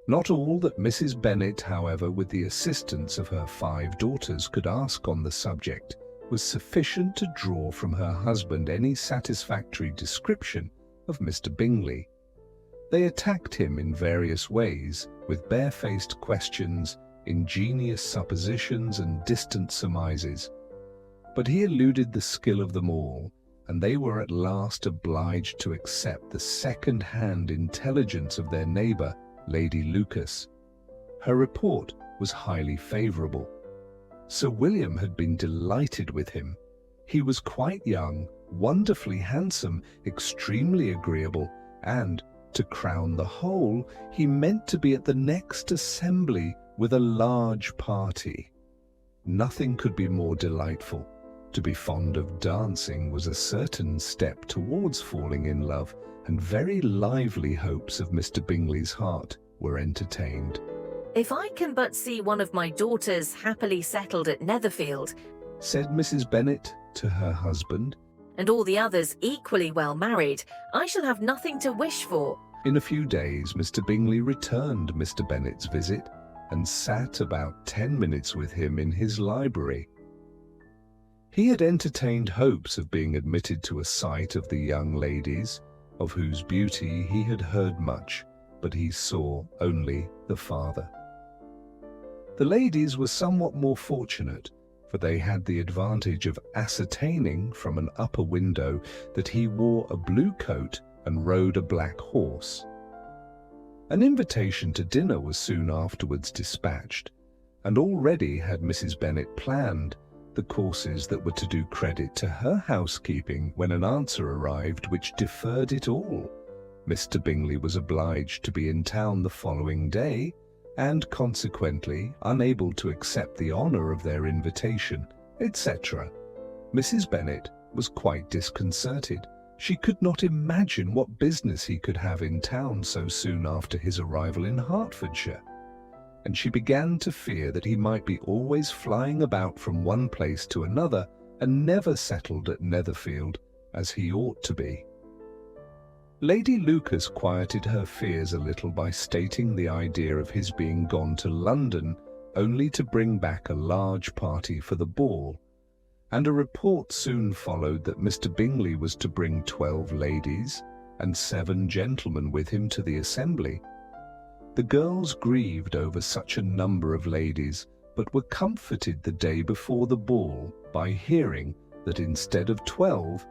Not all that Mrs. Bennet, however, with the assistance of her 5 daughters, could ask on the subject was sufficient to draw from her husband any satisfactory description of Mr. Bingley. They attacked him in various ways, with barefaced questions, ingenious suppositions, and distant surmises. But he eluded the skill of them all, and they were at last obliged to accept the second-hand intelligence of their neighbour, Lady Lucas. Her report was highly favourable. Sir William had been delighted with him. He was quite young, wonderfully handsome, extremely agreeable, and, to crown the whole, he meant to be at the next assembly with a large party. Nothing could be more delightful. To be fond of dancing was a certain step towards falling in love, and very lively hopes of Mr. Bingley's heart were entertained. "If I can but see one of my daughters happily settled at Netherfield," said Mrs. Bennet to her husband, "and all the others equally well married, I shall have nothing to wish for." In a few days Mr. Bingley returned Mr. Bennet's visit and sat about 10 minutes with him in his library. He had entertained hopes of being admitted to a sight of the young ladies, of whose beauty he had heard much, but he saw only the father. The ladies were somewhat more fortunate, for they had the advantage of ascertaining from an upper window that he wore a blue coat and rode a black horse. An invitation to dinner was soon afterwards dispatched, and already had Mrs. Bennet planned the courses that were to do credit to her housekeeping when an answer arrived which deferred it all. Mr. Bingley was obliged to be in town the following day, and consequently unable to accept the honour of their invitation, etc. Mrs. Bennet was quite disconcerted. She could not imagine what business he could have in town so soon after his arrival in Hertfordshire, and she began to fear that he might be always flying about from one place to another and never settled at Netherfield, as he ought to be. Lady Lucas quieted her fears a little by stating the idea of his being gone to London only to bring back a large party for the ball, and a report soon followed that Mr. Bingley was to bring 12 ladies and 7 gentlemen with him to the assembly. The girls grieved over such a number of ladies, but were comforted the day before the ball by hearing that instead of 12